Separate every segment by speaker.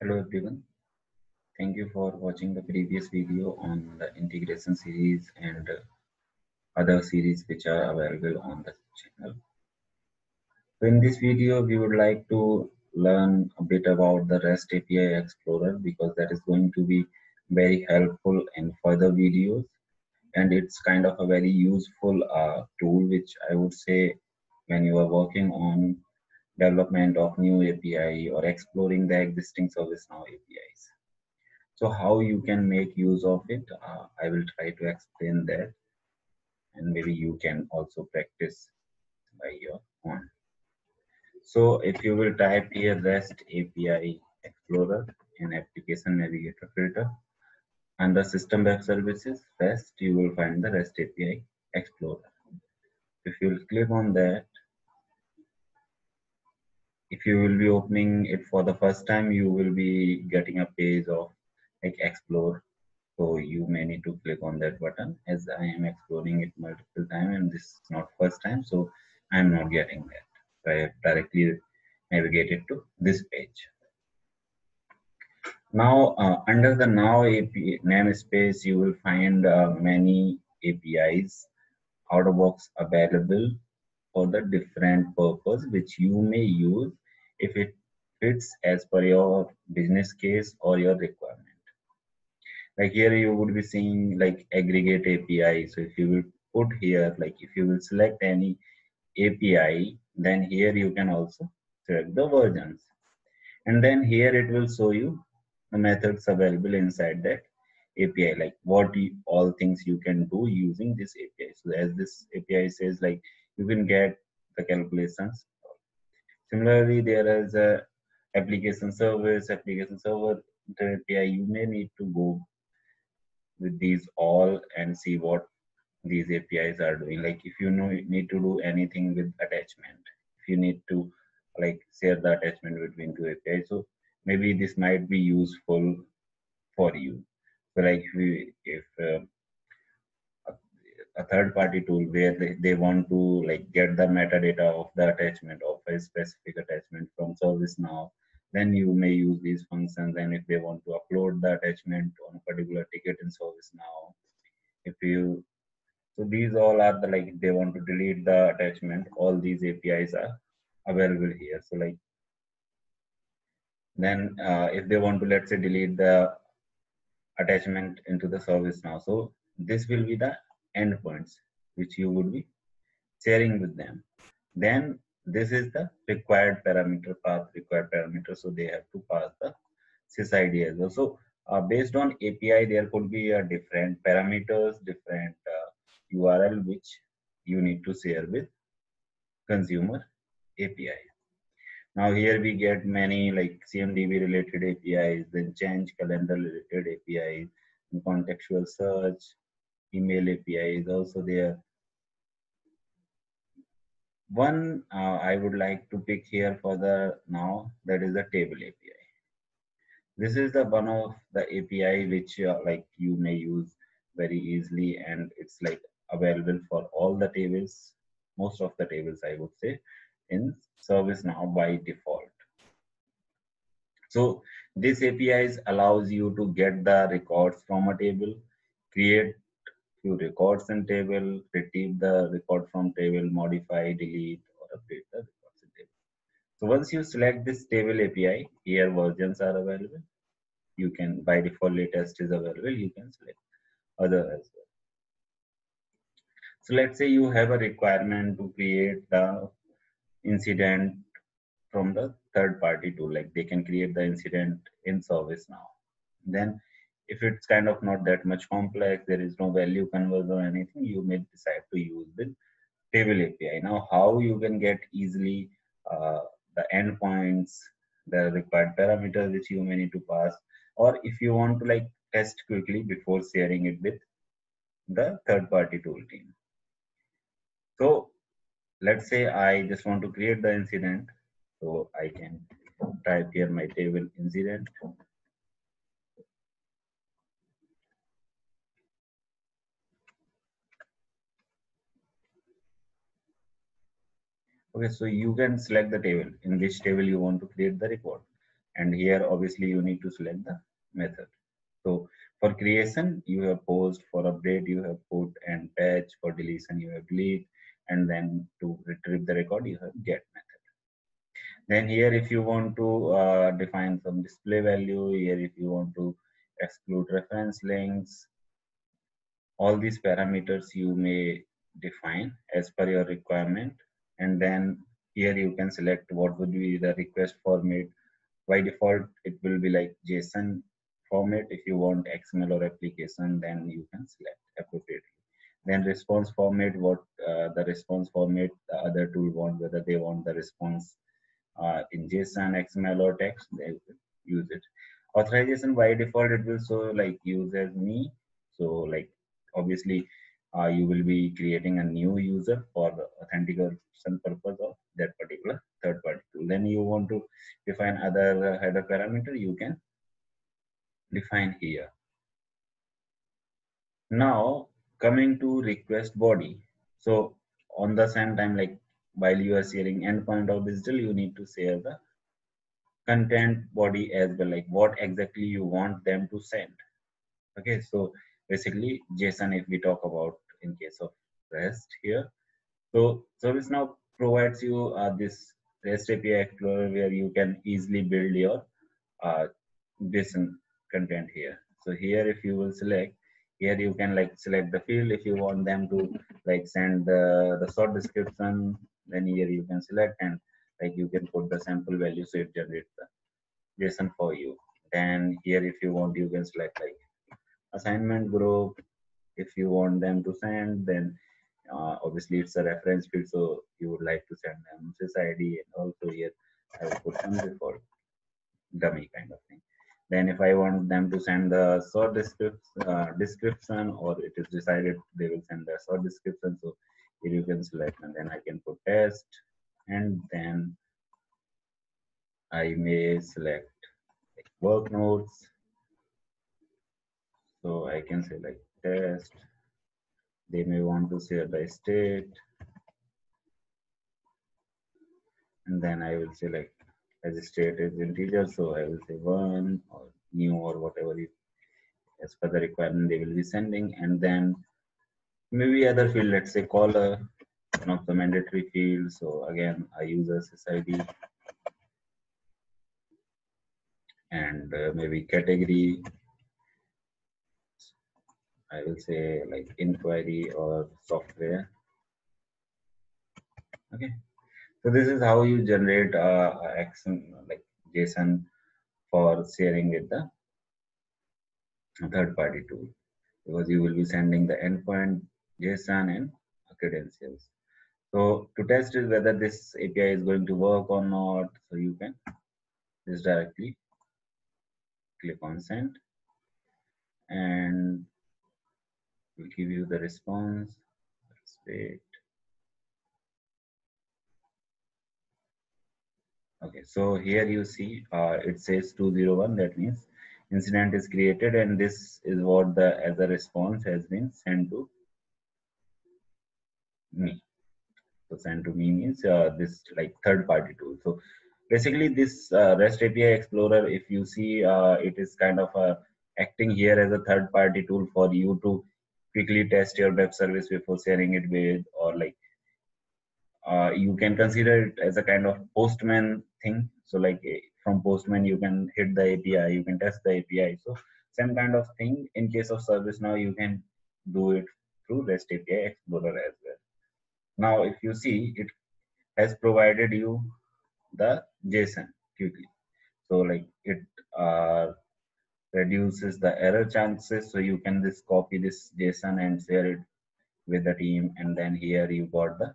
Speaker 1: Hello everyone, thank you for watching the previous video on the integration series and other series which are available on the channel. So in this video, we would like to learn a bit about the REST API Explorer because that is going to be very helpful in further videos, and it's kind of a very useful tool which I would say when you are working on development of new API or exploring the existing ServiceNow APIs. So how you can make use of it, I will try to explain that, and maybe you can also practice by your own. So if you will type here REST API Explorer in Application Navigator filter, under System Web Services REST, you will find the REST API Explorer. If you will click on that, if you will be opening it for the first time, you will be getting a page of like Explore. So you may need to click on that button, as I am exploring it multiple times and this is not first time, so I am not getting that. So I have directly navigated to this page. Now under the Now API namespace, you will find many APIs out of box available for the different purpose which you may use if it fits as per your business case or your requirement. Like here you would be seeing like aggregate API. So if you will put here, like if you will select any API, then here you can also select the versions. And then here it will show you the methods available inside that API, like what all things you can do using this API. So as this API says, like you can get the calculations. Similarly, there is a application service, application server API. You may need to go with these all and see what these APIs are doing. Like if you know you need to do anything with attachment, if you need to like share the attachment between two APIs, so maybe this might be useful for you. So like if a third party tool where they want to like get the metadata of the attachment of a specific attachment from ServiceNow, then you may use these functions. And if they want to upload the attachment on a particular ticket in ServiceNow, if you so these all are the like they want to delete the attachment, all these APIs are available here. So like then if they want to, let's say, delete the attachment into the ServiceNow, so this will be the endpoints which you would be sharing with them. Then this is the required parameter path, required parameter, so they have to pass the sysID as well. So based on API, there could be different parameters, different URL which you need to share with consumer API. Now here we get many like CMDB related APIs, then change calendar related APIs, and contextual search, email API is also there. One I would like to pick here for the now, that is the table API. This is the one of the API which like you may use very easily, and it's like available for all the tables, most of the tables I would say, in ServiceNow by default. So this APIs allows you to get the records from a table, create few records in table, retrieve the record from table, modify, delete, or update the records in table. So once you select this table API, here versions are available. You can, by default, latest is available. You can select other as well. So let's say you have a requirement to create the incident from the third party tool, like they can create the incident in ServiceNow. Then if it's kind of not that much complex, there is no value conversion or anything, you may decide to use the table API. Now how you can get easily the endpoints, the required parameters which you may need to pass, or if you want to like test quickly before sharing it with the third party tool team. So let's say I just want to create the incident, so I can type here my table incident. Okay, so you can select the table in which table you want to create the report. And here, obviously, you need to select the method. So for creation, you have post. For update, you have put and patch. For deletion, you have delete. And then to retrieve the record, you have get method. Then here, if you want to define some display value, here if you want to exclude reference links, all these parameters you may define as per your requirement. And then here you can select what would be the request format. By default, it will be like JSON format. If you want XML or application, then you can select appropriately. Then response format, what the response format the other tool want, whether they want the response in JSON, XML, or text, they will use it. Authorization by default, it will show like use as me. So like obviously you will be creating a new user for the authentication purpose of that particular third party tool. Then you want to define other header parameter, you can define here. Now coming to request body. So on the same time, like while you are sharing endpoint of digital, you need to share the content body as well, like what exactly you want them to send. Okay, so basically JSON, if we talk about in case of REST here, so ServiceNow provides you this REST API Explorer where you can easily build your uh, JSON content here. So here, if you will select, here you can like select the field if you want them to like send the short description. Then here you can select and like you can put the sample value so it generates the JSON for you. Then here, if you want, you can select like assignment group. If you want them to send, then obviously it's a reference field, so you would like to send them SysID, and also here I will put some default dummy kind of thing. Then if I want them to send the short description, or it is decided they will send the short description, so here you can select, and then I can put test, and then I may select like work notes. So I can say like test. They may want to share the state, and then I will say like as a state is integer, so I will say one or new or whatever it, as per the requirement they will be sending. And then maybe other field, let's say caller, one of the mandatory fields. So again, I use a SysID, and maybe category, I will say like inquiry or software. Okay, so this is how you generate action like JSON for sharing with the third party tool, because you will be sending the endpoint JSON and credentials. So to test it whether this API is going to work or not, so you can just directly click on send, and will give you the response. Let's wait. Okay, so here you see it says 201. That means incident is created, and this is what the as a response has been sent to me. So send to me means this like third party tool. So basically this REST API Explorer, if you see, it is kind of acting here as a third party tool for you to quickly test your web service before sharing it with, or like you can consider it as a kind of postman thing. So like from postman you can hit the API, you can test the API. So same kind of thing in case of ServiceNow, you can do it through REST API Explorer as well. Now if you see, it has provided you the JSON quickly. So like it reduces the error chances. So you can just copy this JSON and share it with the team. And then here you got the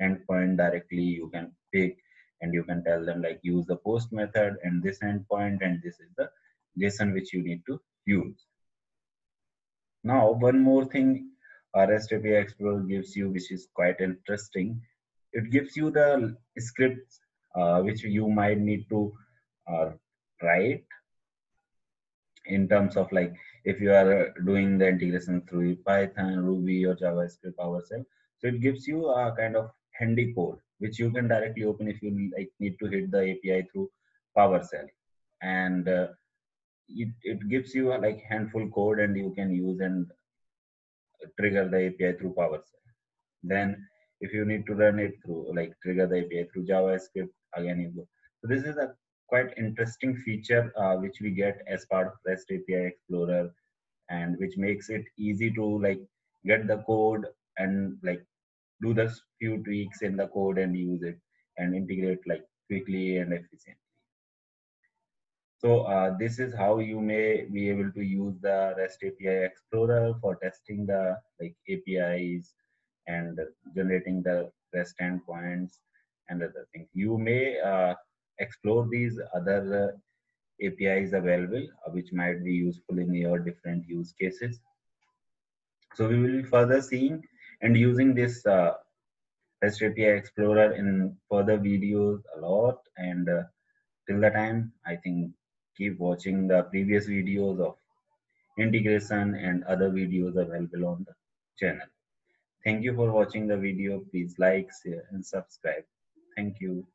Speaker 1: endpoint directly. You can pick and you can tell them like use the post method and this endpoint, and this is the JSON which you need to use. Now one more thing REST API Explorer gives you, which is quite interesting. It gives you the scripts which you might need to uh, write in terms of like if you are doing the integration through Python, Ruby, or JavaScript, PowerShell. So it gives you a kind of handy code which you can directly open if you like need to hit the API through PowerShell. and it gives you a like handful code, and you can use and trigger the API through PowerShell. Then if you need to run it through like trigger the API through JavaScript, again you go. So this is a quite interesting feature which we get as part of REST API Explorer, and which makes it easy to like get the code and like do the few tweaks in the code and use it and integrate like quickly and efficiently. So this is how you may be able to use the REST API Explorer for testing the like APIs and generating the REST endpoints and other things. You may explore these other APIs available, which might be useful in your different use cases. So we will be further seeing and using this REST API Explorer in further videos a lot. And till the time, I think keep watching the previous videos of integration and other videos available on the channel. Thank you for watching the video. Please like, share, and subscribe. Thank you.